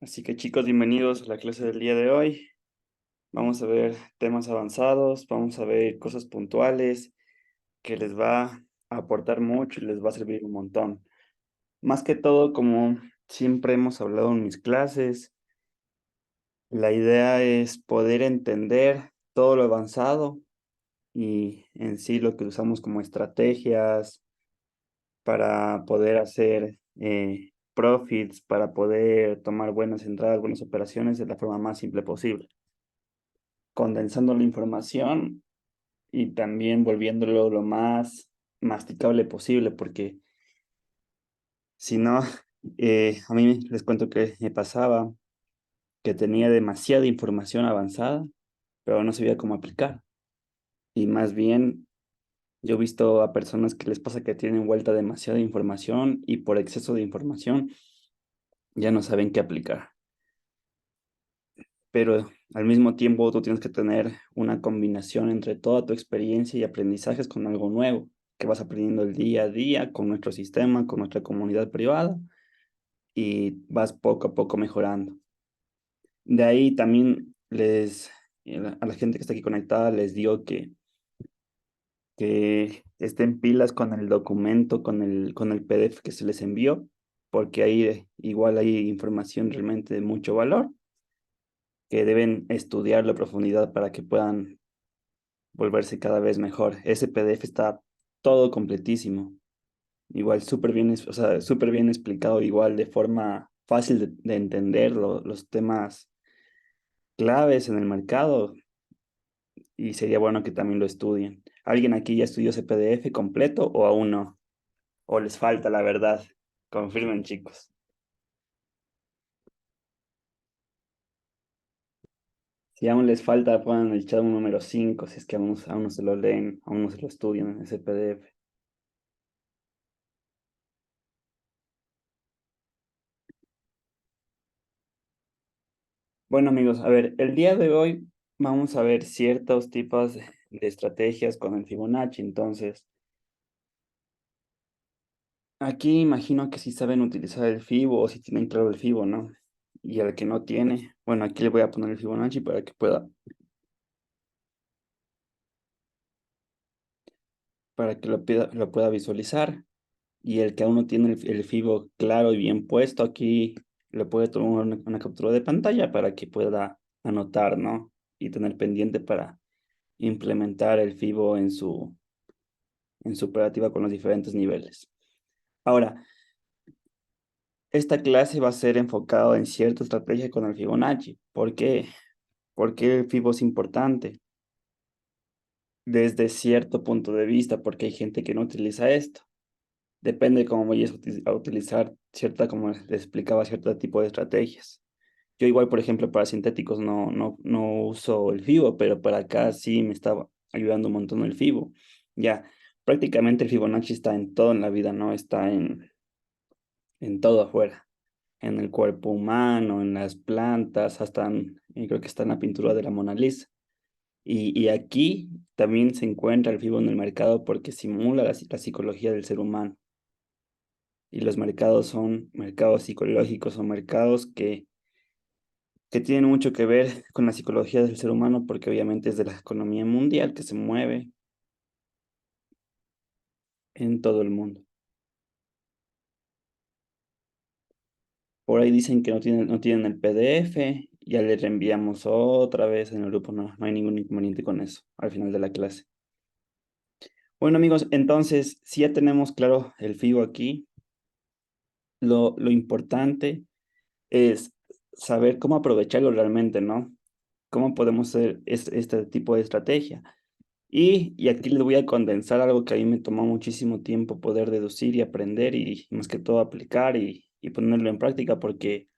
Así que chicos, bienvenidos a la clase del día de hoy. Vamos a ver temas avanzados, vamos a ver cosas puntuales que les va a aportar mucho y les va a servir un montón. Más que todo, como siempre hemos hablado en mis clases, la idea es poder entender todo lo avanzado y en sí lo que usamos como estrategias para poder hacer profits, para poder tomar buenas entradas, buenas operaciones de la forma más simple posible, condensando la información y también volviéndolo lo más masticable posible, porque si no, a mí les cuento que me pasaba que tenía demasiada información avanzada, pero no sabía cómo aplicar. Y más bien, yo he visto a personas que les pasa que tienen vuelta demasiada información y por exceso de información ya no saben qué aplicar. Pero al mismo tiempo tú tienes que tener una combinación entre toda tu experiencia y aprendizajes con algo nuevo que vas aprendiendo el día a día con nuestro sistema, con nuestra comunidad privada y vas poco a poco mejorando. De ahí también a la gente que está aquí conectada les digo que estén pilas con el documento, con el PDF que se les envió, porque ahí igual hay información realmente de mucho valor que deben estudiarlo a profundidad para que puedan volverse cada vez mejor. Ese PDF está todo completísimo, igual súper bien, o sea, súper bien explicado, igual de forma fácil de entender los temas claves en el mercado y sería bueno que también lo estudien. ¿Alguien aquí ya estudió ese PDF completo o aún no? ¿O les falta la verdad? Confirmen, chicos. Si aún les falta, pongan en el chat un número 5 si es que aún no se lo leen, aún no se lo estudian en ese PDF. Bueno, amigos, a ver, el día de hoy vamos a ver ciertos tipos de estrategias con el Fibonacci. Entonces, aquí imagino que sí saben utilizar el Fibo o si tienen claro el Fibo, ¿no? Y al que no tiene, bueno, aquí le voy a poner el Fibonacci para que lo pueda visualizar. Y el que aún no tiene el Fibo claro y bien puesto, aquí le puede tomar una captura de pantalla para que pueda anotar, ¿no? Y tener pendiente para implementar el Fibo en su operativa con los diferentes niveles. Ahora, esta clase va a ser enfocada en cierta estrategia con el Fibonacci. ¿Por qué? Porque el Fibo es importante desde cierto punto de vista, porque hay gente que no utiliza esto. Depende de cómo vayas a utilizar cierta, como les explicaba, cierto tipo de estrategias. Yo igual, por ejemplo, para sintéticos no uso el Fibo, pero para acá sí me estaba ayudando un montón el Fibo. Ya, prácticamente el Fibonacci está en todo en la vida, ¿no? Está en todo afuera, en el cuerpo humano, en las plantas, hasta creo que está en la pintura de la Mona Lisa. Y aquí también se encuentra el FIBO en el mercado porque simula la psicología del ser humano. Y los mercados son mercados psicológicos, son mercados que tienen mucho que ver con la psicología del ser humano porque obviamente es de la economía mundial que se mueve en todo el mundo. Por ahí dicen que no tienen el PDF, ya le reenviamos otra vez en el grupo, no hay ningún inconveniente con eso al final de la clase. Bueno, amigos, entonces, si ya tenemos claro el FIBO aquí, lo importante es saber cómo aprovecharlo realmente, ¿no? Cómo podemos hacer este tipo de estrategia. Y aquí les voy a condensar algo que a mí me tomó muchísimo tiempo poder deducir y aprender y más que todo aplicar y ponerlo en práctica porque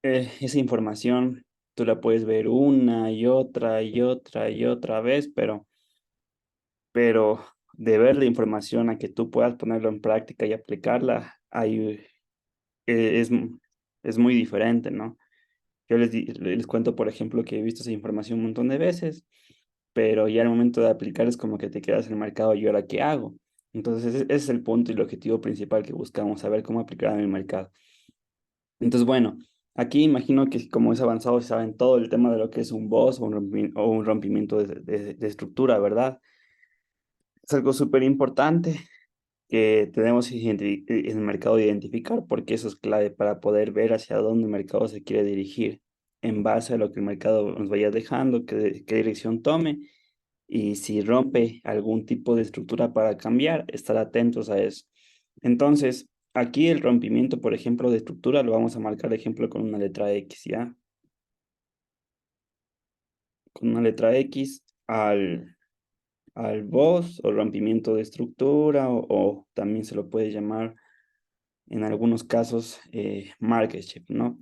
esa información tú la puedes ver una y otra y otra y otra vez, pero de ver la información a que tú puedas ponerlo en práctica y aplicarla, ahí es muy diferente, ¿no? Yo les cuento, por ejemplo, que he visto esa información un montón de veces, pero ya al momento de aplicar es como que te quedas en el mercado y ahora qué hago. Entonces ese es el punto y el objetivo principal que buscamos, saber cómo aplicar en el mercado. Entonces, bueno, aquí imagino que como es avanzado, saben todo el tema de lo que es un boss o o un rompimiento de estructura, ¿verdad? Es algo súper importante que tenemos que en el mercado identificar, porque eso es clave para poder ver hacia dónde el mercado se quiere dirigir, en base a lo que el mercado nos vaya dejando, qué dirección tome, y si rompe algún tipo de estructura para cambiar, estar atentos a eso. Entonces, aquí el rompimiento, por ejemplo, de estructura, lo vamos a marcar, ejemplo, con una letra X, ¿ya? Con una letra X al boss o rompimiento de estructura, o también se lo puede llamar en algunos casos market shift, ¿no?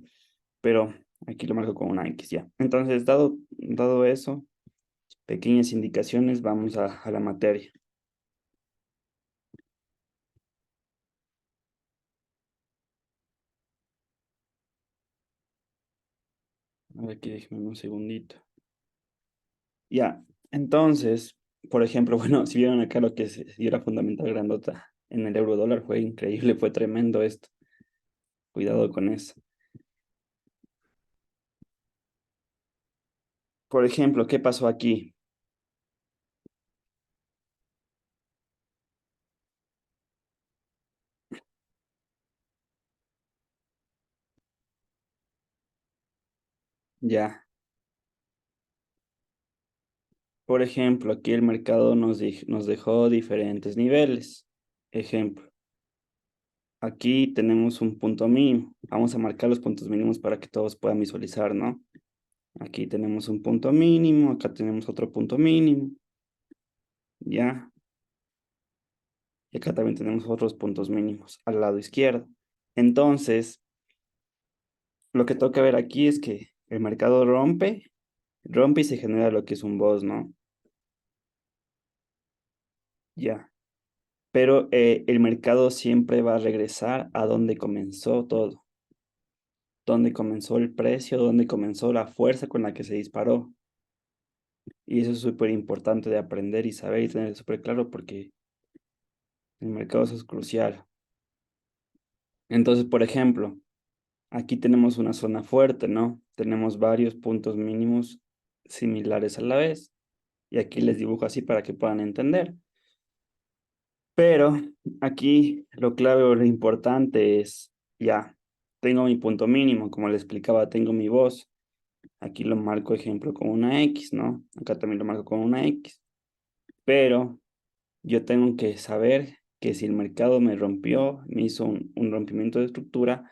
Pero aquí lo marco con una X ya. Entonces, dado eso, pequeñas indicaciones, vamos a la materia. A ver, aquí déjeme un segundito. Ya, entonces, por ejemplo, bueno, si vieron acá lo que se dio la fundamental grandota en el euro dólar, fue increíble, fue tremendo esto. Cuidado con eso. Por ejemplo, ¿qué pasó aquí? Ya, por ejemplo, aquí el mercado nos dejó diferentes niveles. Ejemplo, aquí tenemos un punto mínimo. Vamos a marcar los puntos mínimos para que todos puedan visualizar, ¿no? Aquí tenemos un punto mínimo, acá tenemos otro punto mínimo, ya. Y acá también tenemos otros puntos mínimos al lado izquierdo. Entonces, lo que toca ver aquí es que el mercado rompe y se genera lo que es un boss, ¿no? Ya. Pero el mercado siempre va a regresar a donde comenzó todo, donde comenzó el precio, donde comenzó la fuerza con la que se disparó. Y eso es súper importante de aprender y saber y tener súper claro porque en el mercado eso es crucial. Entonces, por ejemplo, aquí tenemos una zona fuerte, ¿no? Tenemos varios puntos mínimos similares a la vez. Y aquí les dibujo así para que puedan entender. Pero aquí lo clave o lo importante es, ya, tengo mi punto mínimo, como les explicaba, tengo mi voz. Aquí lo marco ejemplo con una X, ¿no? Acá también lo marco con una X. Pero yo tengo que saber que si el mercado me rompió, me hizo un rompimiento de estructura,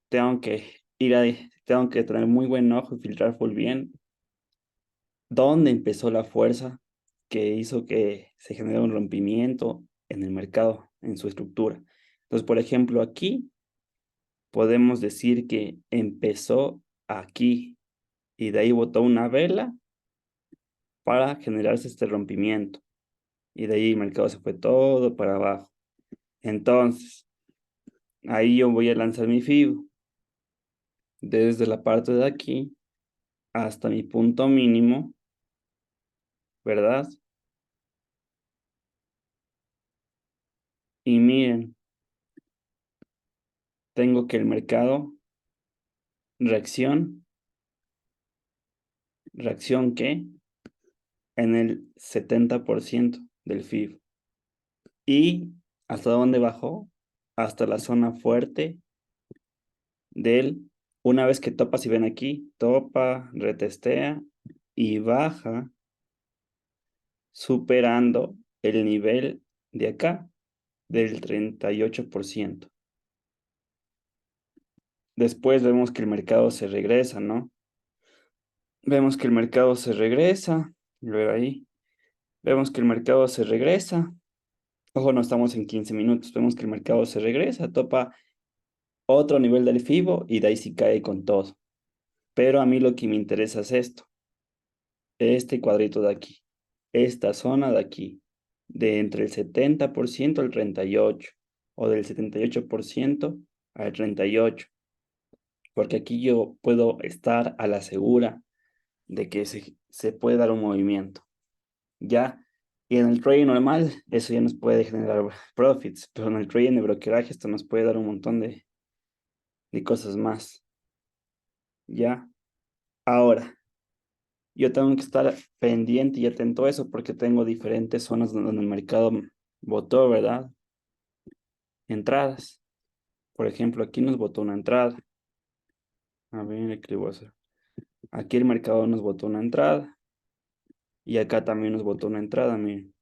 tengo que ir ahí, tengo que tener muy buen ojo y filtrar full bien dónde empezó la fuerza que hizo que se genere un rompimiento en el mercado, en su estructura. Entonces, por ejemplo, aquí podemos decir que empezó aquí y de ahí botó una vela para generarse este rompimiento. Y de ahí el mercado se fue todo para abajo. Entonces, ahí yo voy a lanzar mi FIBO desde la parte de aquí hasta mi punto mínimo, ¿verdad? Y miren, tengo que el mercado, reacción, reacción ¿qué? En el 70% del FIBO. ¿Y hasta dónde bajó? Hasta la zona fuerte del, una vez que topa, si ven aquí, topa, retestea y baja, superando el nivel de acá, del 38%. Después vemos que el mercado se regresa, ¿no? Vemos que el mercado se regresa, luego ahí, vemos que el mercado se regresa. Ojo, no estamos en 15 minutos, vemos que el mercado se regresa, topa otro nivel del FIBO y de ahí sí cae con todo. Pero a mí lo que me interesa es esto, este cuadrito de aquí, esta zona de aquí, de entre el 70% al 38%, o del 78% al 38%, porque aquí yo puedo estar a la segura de que se puede dar un movimiento, ¿ya? Y en el trading normal, eso ya nos puede generar profits, pero en el trading de brokeraje esto nos puede dar un montón y cosas más. ¿Ya? Ahora, yo tengo que estar pendiente y atento a eso porque tengo diferentes zonas donde el mercado votó, ¿verdad? Entradas. Por ejemplo, aquí nos votó una entrada. A ver, ¿qué le voy a hacer? Aquí el mercado nos votó una entrada y acá también nos votó una entrada, miren.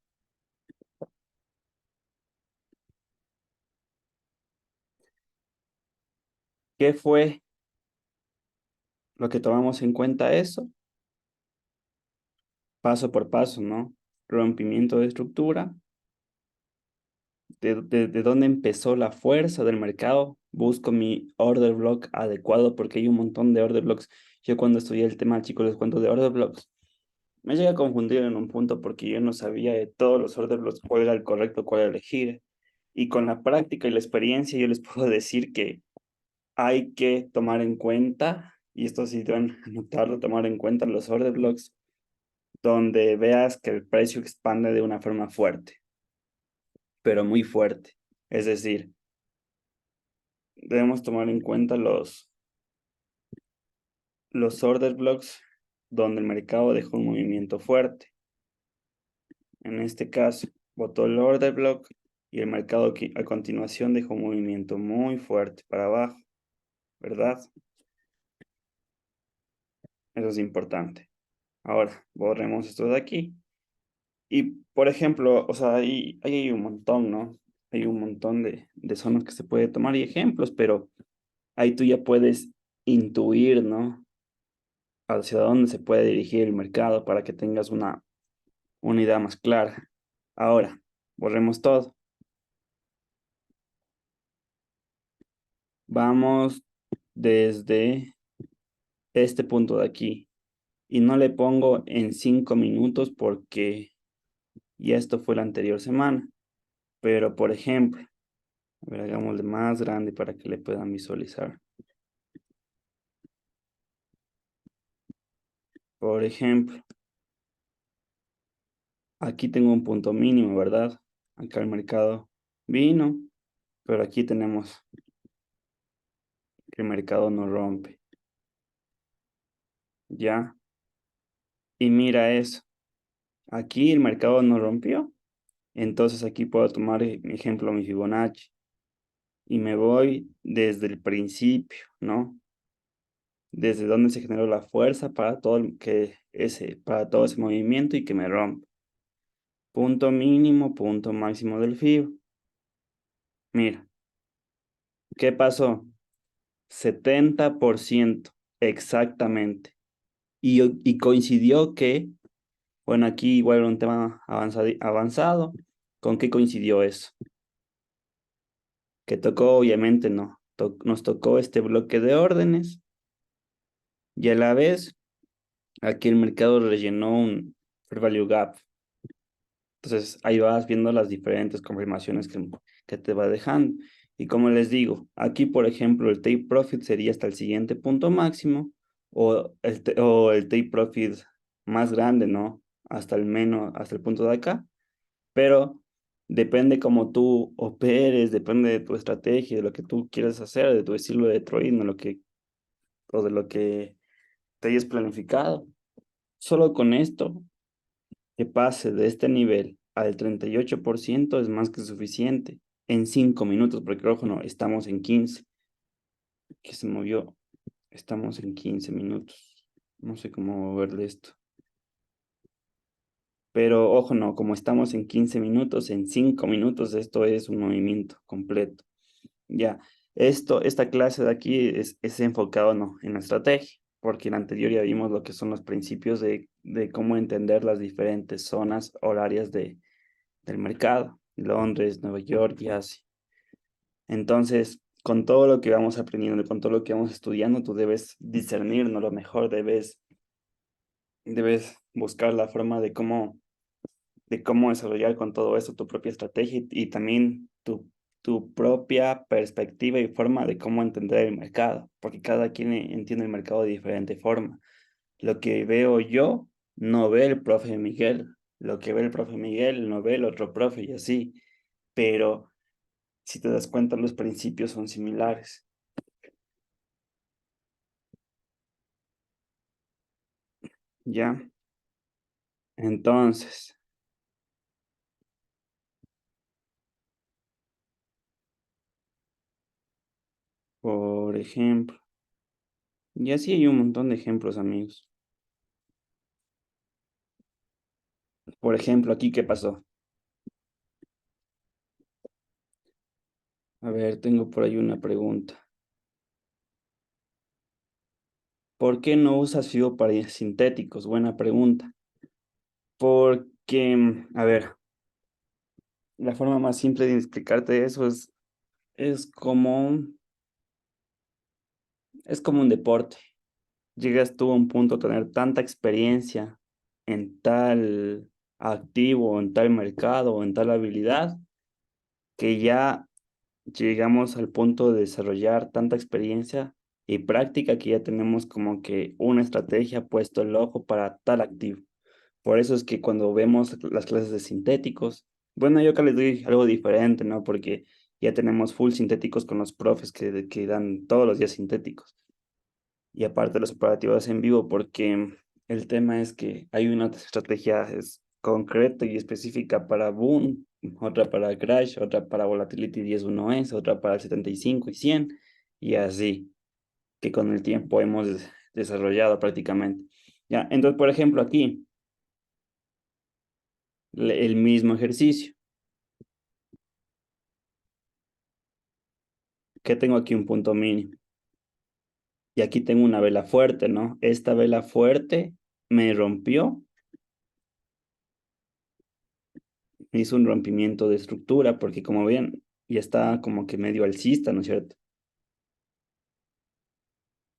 ¿Qué fue lo que tomamos en cuenta eso? Paso por paso, ¿no? Rompimiento de estructura, de dónde empezó la fuerza del mercado. Busco mi order block adecuado porque hay un montón de order blocks. Yo cuando estudié el tema, chicos, les cuento de order blocks. Me llegué a confundir en un punto porque yo no sabía de todos los order blocks cuál era el correcto, cuál elegir. Y con la práctica y la experiencia yo les puedo decir que hay que tomar en cuenta, y esto sí deben anotarlo, tomar en cuenta los order blocks donde veas que el precio expande de una forma fuerte, pero muy fuerte. Es decir, debemos tomar en cuenta los order blocks donde el mercado dejó un movimiento fuerte. En este caso, botó el order block y el mercado a continuación dejó un movimiento muy fuerte para abajo, ¿verdad? Eso es importante. Ahora, borremos esto de aquí. Y, por ejemplo, o sea, ahí hay un montón, ¿no? Hay un montón de zonas que se puede tomar y ejemplos, pero ahí tú ya puedes intuir, ¿no? Hacia dónde se puede dirigir el mercado para que tengas una idea más clara. Ahora, borremos todo. Vamos desde este punto de aquí y no le pongo en 5 minutos porque ya esto fue la anterior semana. Pero, por ejemplo, a ver, hagámosle más grande para que le puedan visualizar. Por ejemplo, aquí tengo un punto mínimo, ¿verdad? Acá el mercado vino, pero aquí tenemos que el mercado no rompe, ¿ya? Y mira eso, aquí el mercado no rompió, entonces aquí puedo tomar mi ejemplo, mi Fibonacci, y me voy desde el principio, ¿no? Desde donde se generó la fuerza para para todo ese movimiento y que me rompa. Punto mínimo, punto máximo del FIBO. Mira, ¿qué pasó? 70% exactamente. Y coincidió que, bueno, aquí igual era un tema avanzado. ¿Con qué coincidió eso? Que tocó, obviamente, no. Nos tocó este bloque de órdenes y a la vez aquí el mercado rellenó un fair value gap. Entonces ahí vas viendo las diferentes confirmaciones que te va dejando. Y como les digo, aquí por ejemplo el take profit sería hasta el siguiente punto máximo o el take profit más grande, ¿no? Hasta el menos, hasta el punto de acá. Pero depende cómo tú operes, depende de tu estrategia, de lo que tú quieras hacer, de tu estilo de trading, o de lo que te hayas planificado. Solo con esto que pase de este nivel al 38% es más que suficiente en 5 minutos, porque ojo, no, estamos en 15, que se movió, estamos en 15 minutos. No sé cómo moverle esto. Pero ojo, no, como estamos en 15 minutos, en 5 minutos esto es un movimiento completo. Ya, esta clase de aquí es enfocado, no, en la estrategia, porque en la anterior ya vimos lo que son los principios de cómo entender las diferentes zonas horarias del mercado, Londres, Nueva York y Asia. Entonces, con todo lo que vamos aprendiendo, con todo lo que vamos estudiando, tú debes discernir, ¿no? Lo mejor, debes buscar la forma de cómo desarrollar con todo esto tu propia estrategia y también tu propia perspectiva y forma de cómo entender el mercado, porque cada quien entiende el mercado de diferente forma. Lo que veo yo, no ve el profe Miguel. Lo que ve el profe Miguel, no ve el otro profe y así. Pero si te das cuenta, los principios son similares. ¿ya? Entonces, por ejemplo, y así hay un montón de ejemplos, amigos. Por ejemplo, aquí, ¿qué pasó? A ver, tengo por ahí una pregunta. ¿Por qué no usas fibra para sintéticos? Buena pregunta. Porque, a ver, la forma más simple de explicarte eso es como, es como un deporte. Llegas tú a un punto a tener tanta experiencia en tal activo, en tal mercado, o en tal habilidad, que ya llegamos al punto de desarrollar tanta experiencia y práctica que ya tenemos como que una estrategia puesto el ojo para tal activo. Por eso es que cuando vemos las clases de sintéticos, bueno, yo acá les doy algo diferente, ¿no? Porque ya tenemos full sintéticos con los profes que dan todos los días sintéticos. Y aparte los operativos en vivo, porque el tema es que hay una estrategia concreta y específica para Boom, otra para Crash, otra para Volatility 10.1S, otra para el 75 y 100, y así, que con el tiempo hemos desarrollado prácticamente. Ya, entonces, por ejemplo, aquí, el mismo ejercicio, que tengo aquí un punto mínimo, y aquí tengo una vela fuerte, ¿no? Esta vela fuerte me rompió, hizo un rompimiento de estructura, porque como ven, ya está como que medio alcista, ¿no es cierto?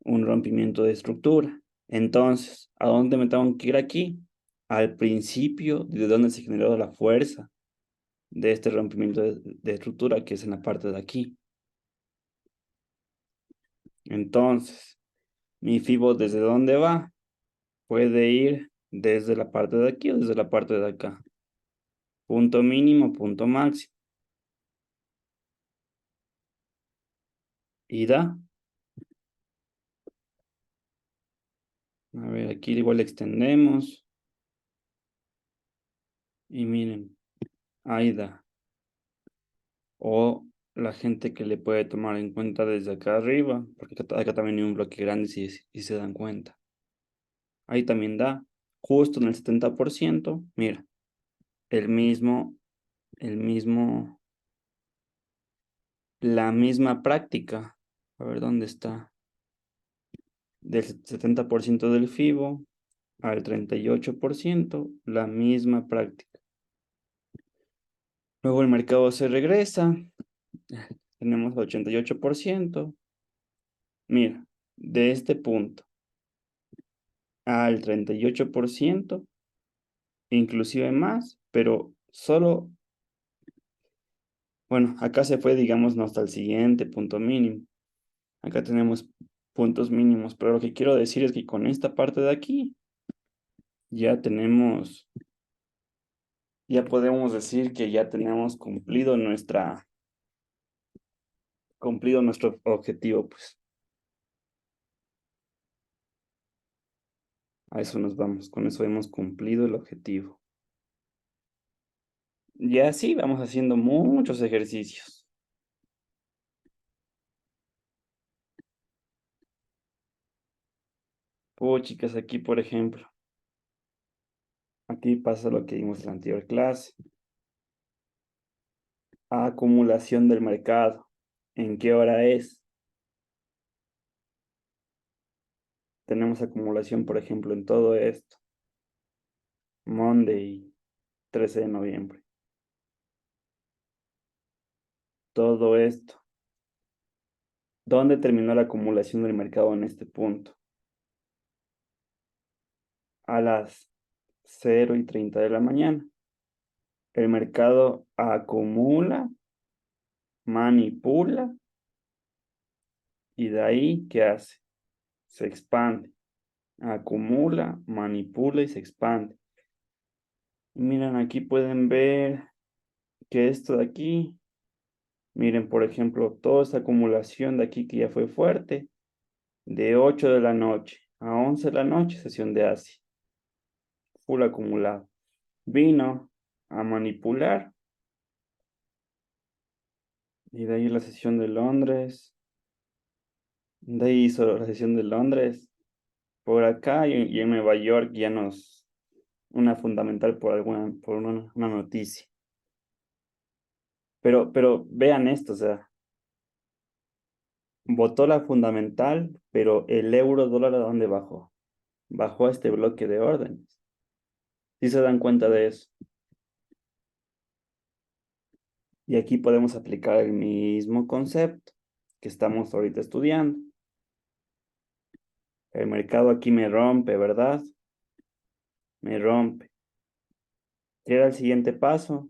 Un rompimiento de estructura. Entonces, ¿a dónde me tengo que ir aquí? Al principio, de donde se generó la fuerza de este rompimiento de estructura, que es en la parte de aquí. Entonces, mi FIBO, ¿desde dónde va? Puede ir desde la parte de aquí o desde la parte de acá. Punto mínimo, punto máximo. Y da. A ver, aquí igual extendemos. Y miren, ahí da. O la gente que le puede tomar en cuenta desde acá arriba, porque acá también hay un bloque grande si se dan cuenta. Ahí también da, justo en el 70%, mira, el mismo, el mismo, la misma práctica. A ver, ¿dónde está? Del 70% del FIBO al 38%, la misma práctica. Luego el mercado se regresa, tenemos el 88%. Mira, de este punto al 38%, inclusive más, pero solo, bueno, acá se fue, digamos, no hasta el siguiente punto mínimo. Acá tenemos puntos mínimos, pero lo que quiero decir es que con esta parte de aquí ya tenemos, ya podemos decir que ya tenemos cumplido nuestro objetivo, pues a eso nos vamos, con eso hemos cumplido el objetivo. Y así vamos haciendo muchos ejercicios. Chicas, aquí por ejemplo, aquí pasa lo que vimos en la anterior clase. Acumulación del mercado. ¿En qué hora es? Tenemos acumulación, por ejemplo, en todo esto. Monday, 13 de noviembre. Todo esto. ¿Dónde terminó la acumulación del mercado en este punto? A las 0:30 de la mañana. El mercado acumula, manipula y de ahí, ¿qué hace? Se expande. Acumula, manipula y se expande. Miren, aquí pueden ver que esto de aquí, miren, por ejemplo, toda esta acumulación de aquí que ya fue fuerte, de 8 de la noche a 11 de la noche, sesión de Asia. full acumulado. Vino a manipular y de ahí la sesión de Londres. De ahí hizo la sesión de Londres. Por acá y en Nueva York ya nos, una fundamental por alguna, por una noticia. Pero vean esto, o sea, votó la fundamental, pero el euro dólar ¿a dónde bajó? Bajó a este bloque de órdenes. ¿Sí se dan cuenta de eso? Y aquí podemos aplicar el mismo concepto que estamos ahorita estudiando. El mercado aquí me rompe, ¿verdad? Me rompe. ¿Qué era el siguiente paso?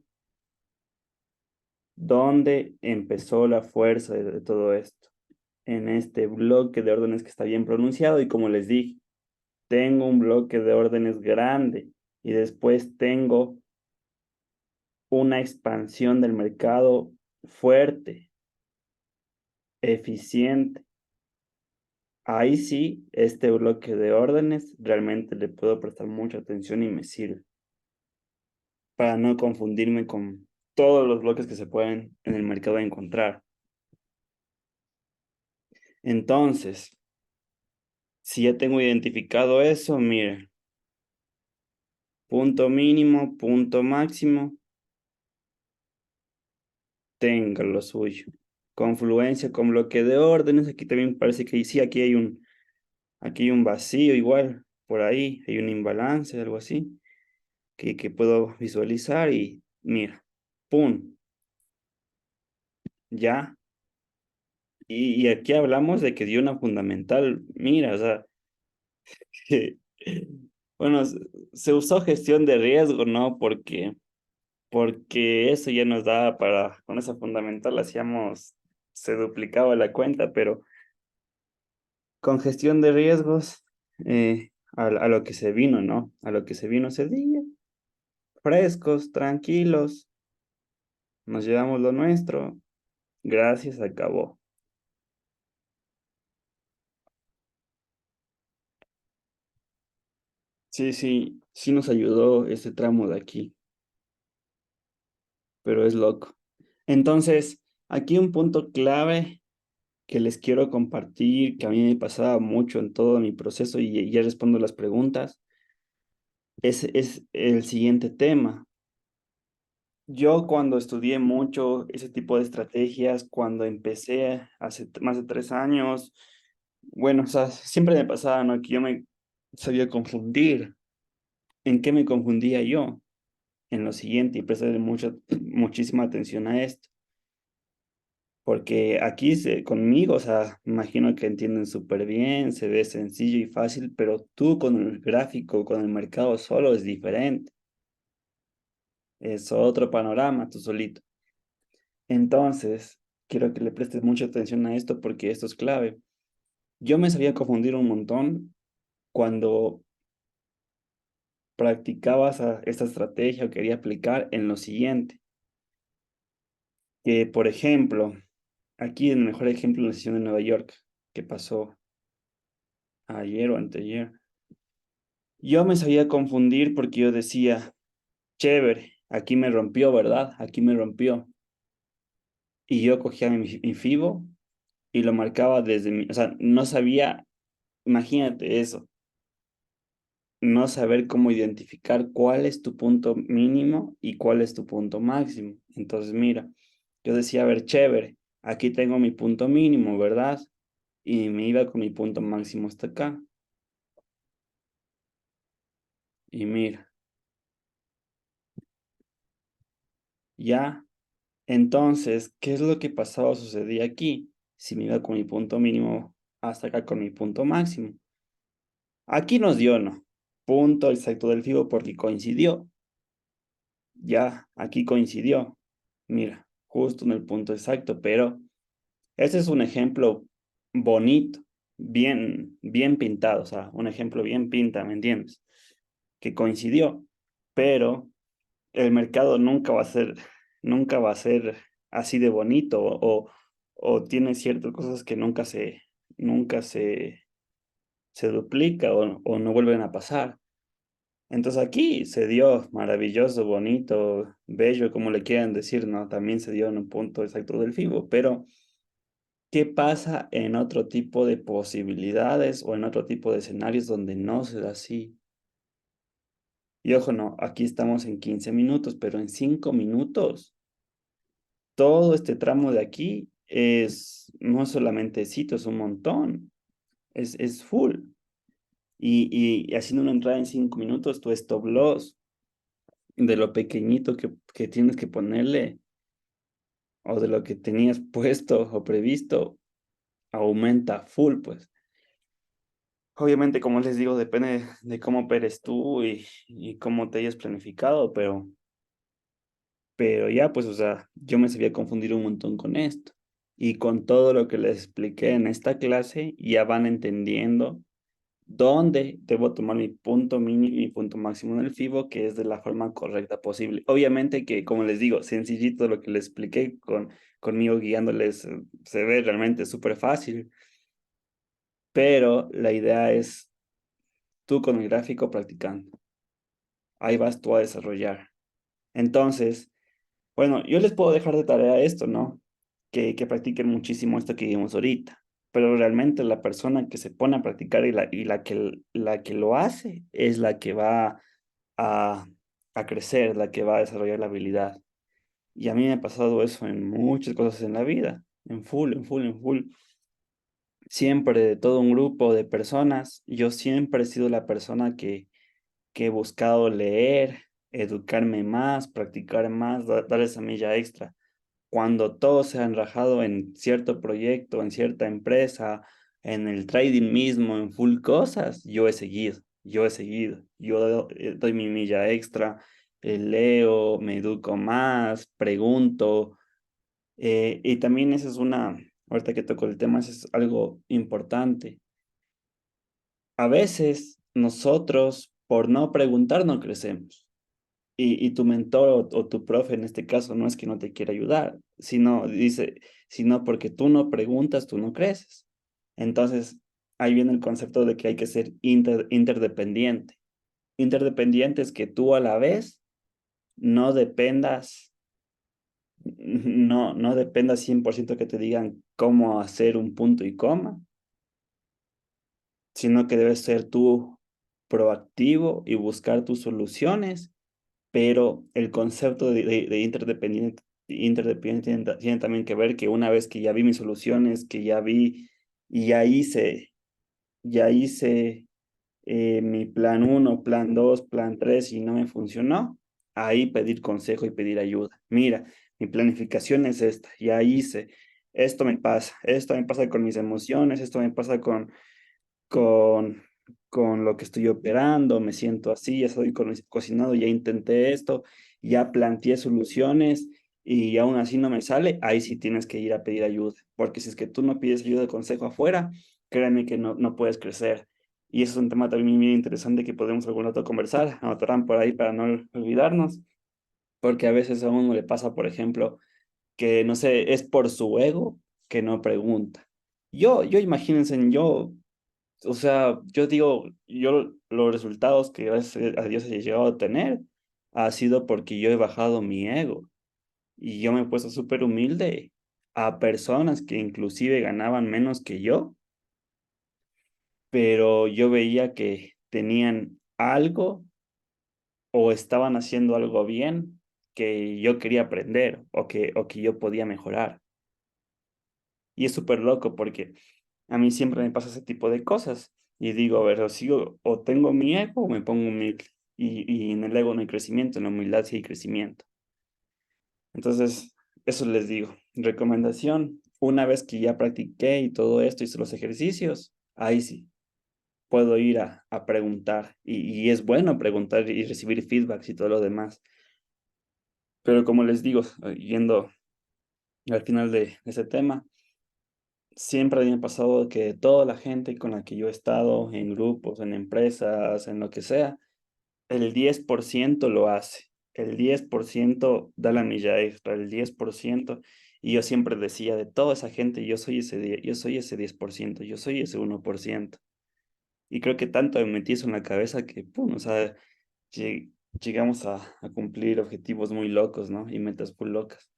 ¿Dónde empezó la fuerza de todo esto? En este bloque de órdenes que está bien pronunciado y como les dije, tengo un bloque de órdenes grande y después tengo una expansión del mercado fuerte, eficiente. Ahí sí, este bloque de órdenes realmente le puedo prestar mucha atención y me sirve para no confundirme con todos los bloques que se pueden en el mercado encontrar. Entonces, si ya tengo identificado eso, mire, punto mínimo, punto máximo, tenga lo suyo. Confluencia con bloque de órdenes, aquí también parece que sí, aquí hay un vacío igual, por ahí hay un imbalance, algo así, que puedo visualizar y mira, ¡pum! Ya. Y aquí hablamos de que dio una fundamental, mira, o sea, que, bueno, se usó gestión de riesgo, ¿no? Porque eso ya nos daba para, con esa fundamental hacíamos, se duplicaba la cuenta, pero con gestión de riesgos, a lo que se vino, ¿no? A lo que se vino ese día, frescos, tranquilos, nos llevamos lo nuestro, gracias, acabó. Sí, sí, sí nos ayudó ese tramo de aquí, pero es loco. Entonces, aquí un punto clave que les quiero compartir, que a mí me pasaba mucho en todo mi proceso y ya respondo las preguntas, es el siguiente tema. Yo cuando estudié mucho ese tipo de estrategias, cuando empecé hace más de 3 años, bueno, o sea, siempre me pasaba, ¿no? Que yo me sabía confundir. ¿En qué me confundía yo? En lo siguiente, y prestarle muchísima atención a esto, porque aquí conmigo, o sea, imagino que entienden súper bien, se ve sencillo y fácil, pero tú con el gráfico, con el mercado solo es diferente, es otro panorama, tú solito. Entonces, quiero que le prestes mucha atención a esto porque esto es clave. Yo me sabía confundir un montón cuando practicaba esta estrategia o quería aplicar en lo siguiente, que por ejemplo, aquí el mejor ejemplo en la sesión de Nueva York, que pasó ayer o anteayer. Yo me sabía confundir porque yo decía, chévere, aquí me rompió, ¿verdad? Aquí me rompió. Y yo cogía mi FIBO y lo marcaba desde mi, o sea, no sabía, imagínate eso, no saber cómo identificar cuál es tu punto mínimo y cuál es tu punto máximo. Entonces, mira, yo decía, a ver, chévere, aquí tengo mi punto mínimo, ¿verdad? Y me iba con mi punto máximo hasta acá. Y mira, ya. Entonces, ¿qué es lo que pasaba o sucedía aquí? Si me iba con mi punto mínimo hasta acá con mi punto máximo. Aquí nos dio, ¿no? Punto exacto del FIBO porque coincidió. Ya, aquí coincidió. Mira, justo en el punto exacto, pero ese es un ejemplo bonito, bien pintado, o sea, un ejemplo bien pinta, ¿me entiendes? Que coincidió, pero el mercado nunca va a ser así de bonito o tiene ciertas cosas que nunca se duplica o no vuelven a pasar. Entonces aquí se dio maravilloso, bonito, bello, como le quieran decir, ¿no? También se dio en un punto exacto del FIBO, pero ¿qué pasa en otro tipo de posibilidades o en otro tipo de escenarios donde no se da así? Y ojo, no, aquí estamos en 15 minutos, pero en 5 minutos, todo este tramo de aquí es no solamente cito, es un montón, es full. Y haciendo una entrada en 5 minutos, tu stop loss de lo pequeñito que tienes que ponerle o de lo que tenías puesto o previsto, aumenta full, pues. Obviamente, como les digo, depende de cómo operes tú y cómo te hayas planificado, pero ya, pues, o sea, yo me sabía confundir un montón con esto. Y con todo lo que les expliqué en esta clase, ya van entendiendo dónde debo tomar mi punto mínimo y mi punto máximo en el FIBO, que es de la forma correcta posible. Obviamente que, como les digo, sencillito lo que les expliqué conmigo guiándoles, se ve realmente súper fácil, pero la idea es tú con el gráfico practicando. Ahí vas tú a desarrollar. Entonces, bueno, yo les puedo dejar de tarea esto, ¿no? Que practiquen muchísimo esto que vimos ahorita. Pero realmente la persona que se pone a practicar y la que lo hace es la que va a, a crecer, la que va a desarrollar la habilidad. Y a mí me ha pasado eso en muchas cosas en la vida, en full, en full, en full. Siempre de todo un grupo de personas, yo siempre he sido la persona que he buscado leer, educarme más, practicar más, dar esa milla extra. Cuando todos se han rajado en cierto proyecto, en cierta empresa, en el trading mismo, en full cosas, yo doy mi milla extra, leo, me educo más, pregunto, y también eso es ahorita que toco el tema, eso es algo importante. A veces nosotros, por no preguntar, no crecemos. Y tu mentor o tu profe en este caso no es que no te quiera ayudar, sino porque tú no preguntas, tú no creces. Entonces, ahí viene el concepto de que hay que ser interdependiente. Interdependiente es que tú a la vez no dependas, no dependas 100% que te digan cómo hacer un punto y coma, sino que debes ser tú proactivo y buscar tus soluciones, pero el concepto de interdependiente tiene también que ver que una vez que ya vi mis soluciones, que ya vi y ya hice mi plan uno, plan 2, plan 3 y no me funcionó, ahí pedir consejo y pedir ayuda. Mira, mi planificación es esta, ya hice, esto me pasa con mis emociones, esto me pasa con, con lo que estoy operando, me siento así, ya estoy cocinado, ya intenté esto, ya planteé soluciones y aún así no me sale, ahí sí tienes que ir a pedir ayuda, porque si es que tú no pides ayuda de consejo afuera, créeme que no puedes crecer. Y eso es un tema también muy interesante que podemos algún rato conversar, anotarán por ahí para no olvidarnos, porque a veces a uno le pasa, por ejemplo, que no sé, es por su ego que no pregunta. Yo imagínense, o sea, yo digo, yo los resultados que gracias a Dios he llegado a tener ha sido porque yo he bajado mi ego y yo me he puesto súper humilde a personas que inclusive ganaban menos que yo, pero yo veía que tenían algo o estaban haciendo algo bien que yo quería aprender o que yo podía mejorar. Y es súper loco porque a mí siempre me pasa ese tipo de cosas. Y digo, a ver, o tengo mi ego o me pongo humilde. Y en el ego no hay crecimiento, en la humildad sí hay crecimiento. Entonces, eso les digo. Recomendación, una vez que ya practiqué y todo esto, hice los ejercicios, ahí sí, puedo ir a preguntar. Y es bueno preguntar y recibir feedbacks y todo lo demás. Pero como les digo, yendo al final de ese tema, siempre me ha pasado que toda la gente con la que yo he estado, en grupos, en empresas, en lo que sea, el 10% lo hace. El 10% da la milla extra, el 10%. Y yo siempre decía, de toda esa gente, yo soy ese 10%, yo soy ese 1%. Y creo que tanto me metí eso en la cabeza que, pum, o sea, llegamos a cumplir objetivos muy locos, ¿no? Y metas muy locas.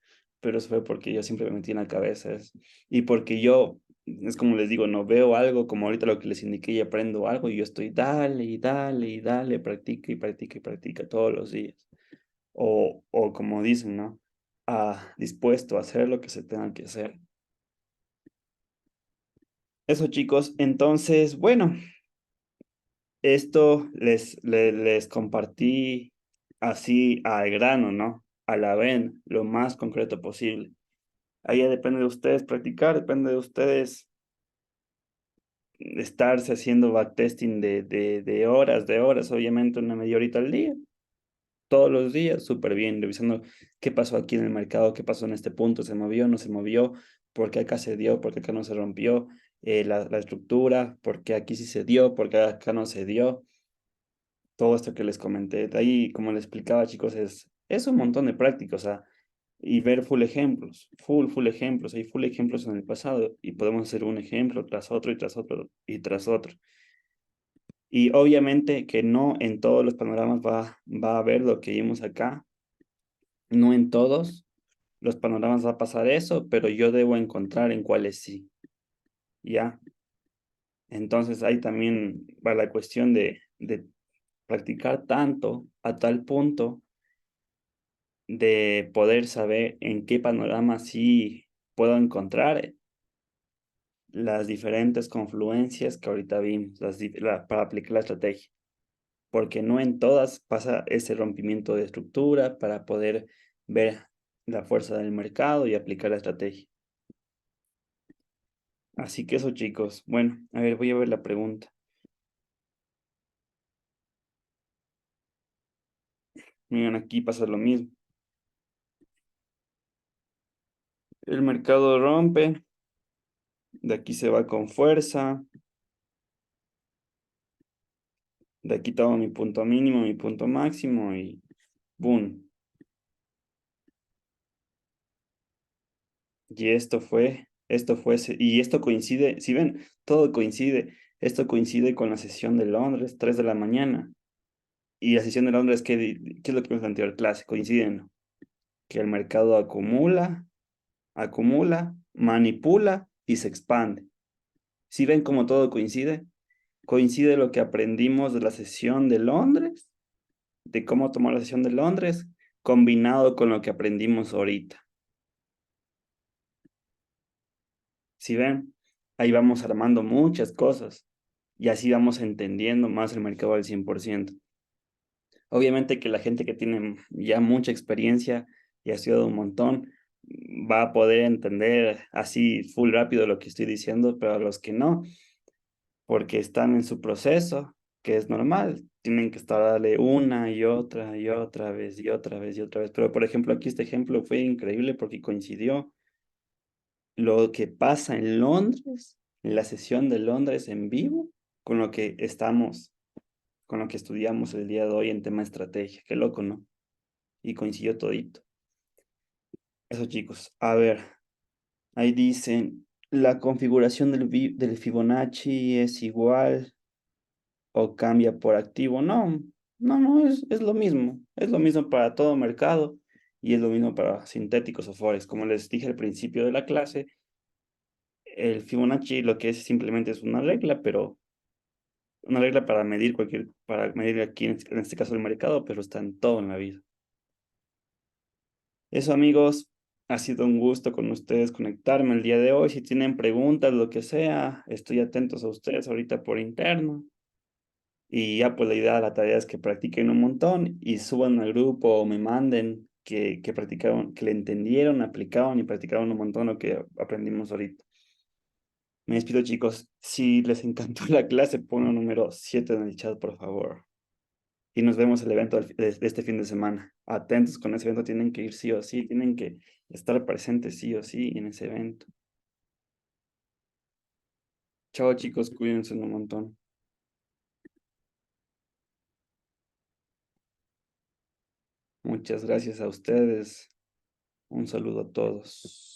Pero eso fue porque yo siempre me metí en la cabeza eso. Y porque yo, es como les digo, no veo algo como ahorita lo que les indiqué y aprendo algo y yo estoy dale y dale y dale, practica y practica y practica todos los días. O como dicen, ¿no? Dispuesto a hacer lo que se tenga que hacer. Eso, chicos. Entonces, bueno, esto les compartí así al grano, ¿no? A la ven, lo más concreto posible. Ahí ya depende de ustedes practicar, depende de ustedes estarse haciendo backtesting de horas, obviamente una media horita al día, todos los días, súper bien, revisando qué pasó aquí en el mercado, qué pasó en este punto, se movió, no se movió, por qué acá se dio, por qué acá no se rompió, la estructura, por qué aquí sí se dio, por qué acá no se dio, todo esto que les comenté. De ahí, como les explicaba, chicos, es un montón de práctica, o sea, y ver full ejemplos, hay full ejemplos en el pasado y podemos hacer un ejemplo tras otro y tras otro y tras otro. Y obviamente que no en todos los panoramas va a haber lo que vimos acá, no en todos los panoramas va a pasar eso, pero yo debo encontrar en cuáles sí, ¿ya? Entonces ahí también va la cuestión de practicar tanto a tal punto de poder saber en qué panorama sí puedo encontrar las diferentes confluencias que ahorita vimos para aplicar la estrategia, porque no en todas pasa ese rompimiento de estructura para poder ver la fuerza del mercado y aplicar la estrategia. Así que eso, chicos. Bueno, a ver, voy a ver la pregunta. Miren, aquí pasa lo mismo. El mercado rompe, de aquí se va con fuerza, de aquí tomo mi punto mínimo, mi punto máximo y ¡boom! Y y esto coincide, si ven, todo coincide. Esto coincide con la sesión de Londres, 3 de la mañana. Y la sesión de Londres, ¿qué es lo que vimos en la anterior clase? Coinciden, ¿no? Que el mercado acumula, manipula y se expande. Si ven cómo todo coincide, coincide lo que aprendimos de la sesión de Londres, de cómo tomar la sesión de Londres, combinado con lo que aprendimos ahorita. Si ven, ahí vamos armando muchas cosas y así vamos entendiendo más el mercado al 100%. Obviamente que la gente que tiene ya mucha experiencia y ha estudiado un montón va a poder entender así full rápido lo que estoy diciendo, pero a los que no, porque están en su proceso, que es normal, tienen que estar darle una y otra vez y otra vez y otra vez. Pero por ejemplo, aquí este ejemplo fue increíble porque coincidió lo que pasa en Londres, en la sesión de Londres en vivo, con lo que con lo que estudiamos el día de hoy en tema de estrategia. Qué loco, ¿no? Y coincidió todito. Eso, chicos. A ver, ahí dicen, la configuración del Fibonacci es igual o cambia por activo. No, no, es lo mismo. Es lo mismo para todo mercado y es lo mismo para sintéticos o forex. Como les dije al principio de la clase, el Fibonacci lo que es simplemente es una regla, pero una regla para medir aquí en este caso el mercado, pero está en todo en la vida. Eso, amigos, ha sido un gusto con ustedes conectarme el día de hoy. Si tienen preguntas, lo que sea, estoy atentos a ustedes ahorita por interno. Y ya pues la idea, la tarea es que practiquen un montón y suban al grupo o me manden que practicaron, que le entendieron, aplicaron y practicaron un montón lo que aprendimos ahorita. Me despido, chicos. Si les encantó la clase, pongan número 7 en el chat, por favor. Y nos vemos el evento de este fin de semana. Atentos con ese evento, tienen que ir sí o sí, tienen que estar presentes sí o sí en ese evento. Chao, chicos, cuídense un montón. Muchas gracias a ustedes. Un saludo a todos.